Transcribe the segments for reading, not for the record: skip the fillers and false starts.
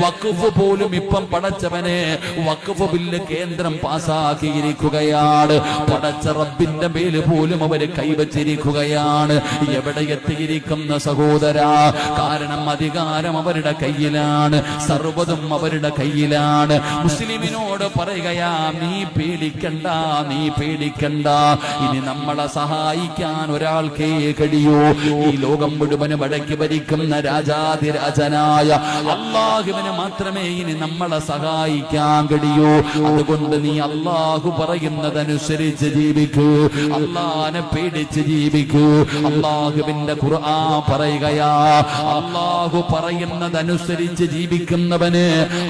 വഖഫ് പോലും ഇപ്പം പടച്ചവനെ വഖഫ് ബില്ല് കേന്ദ്രം പാസാക്കിയിരിക്കുകയാണ്. പടച്ച റബ്ബിന്റെ മേല് പോലും അവര് കൈവച്ചിരിക്കുകയാണ്. എവിടെ എത്തിയിരിക്കുന്ന സഹോദരാ? കാരണം അധികാരം അവരുടെ കയ്യിലാണ്, സർവ്വതും അവരുടെ കയ്യിലാണ്. മുസ്ലിമിനോട് പറയുകയാ, നീ പേടിക്കണ്ട, നീ പേടിക്കണ്ട. ഇനി നമ്മളെ സഹായിക്കാൻ ഒരാൾക്കേ കഴിയൂ. ഈ ലോകം മുഴുവനും അടക്കി ഭരിക്കുന്ന രാജാധിരാജനായ അല്ലാഹുവിന് മാത്രമേ ഇനി നമ്മളെ സഹായിക്കാൻ കഴിയൂ. അതുകൊണ്ട് നീ അല്ലാഹു പറയുന്നതനുസരിച്ച് ജീവിക്കൂ, അല്ലാഹനെ പേടിച്ച് ജീവിക്കൂ. അല്ലാഹുവിന്റെ ഖുർആൻ പറയുകയാ, അല്ലാഹു പറയുന്നതനുസരിച്ച് ജീവിക്കുന്നവന്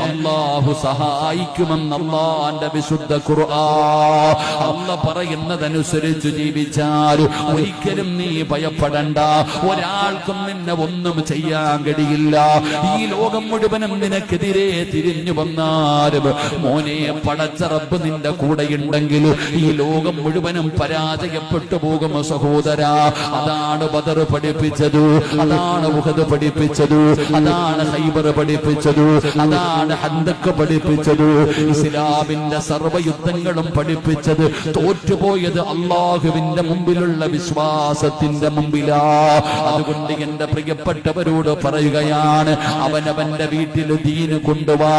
അല്ലാഹു സഹായിക്കുമെന്ന് അല്ലാഹുവിന്റെ വിശുദ്ധ ഖുർആൻ. അല്ലാഹു പറയുന്നതനുസരിച്ച് ജീവിച്ചാൽ ഒരിക്കലും നീ ഭയപ്പെടണ്ട. ഒരാൾക്കും നിന്നെ ഒന്നും ചെയ്യാൻ കഴിയില്ല. ഈ ലോകം മുഴുവനും നിനക്കെതിരെ തിരിഞ്ഞു വന്നാലും മോനെ പടച്ച റബ്ബ് നിന്റെ കൂടെയുണ്ടെങ്കിൽ ഈ ലോകം മുഴുവനും പരാജയപ്പെട്ടു പോകും സഹോദരാ. അതാണ് ബദർ പഠിപ്പിച്ചത്, അതാണ് ഉഹദ് പഠിപ്പിച്ചത്, അതാണ് ഖൈബർ പഠിപ്പിച്ചത്, അതാണ് ഹന്ദഖ് പഠിപ്പിച്ചത്. ഇസ്ലാമിന്റെ സർവ്വയുദ്ധങ്ങളും പഠിപ്പിച്ചത് തോറ്റുപോയത് അല്ലാഹുവിന്റെ മുമ്പിലുള്ള വിശ്വാസത്തിന്റെ മുമ്പിലാ. അതുകൊണ്ട് എന്റെ പ്രിയപ്പെട്ടവരോട് പറയുകയാണ്, അവനവന്റെ വീട്ടിൽ ദീന് കൊണ്ടുവാ.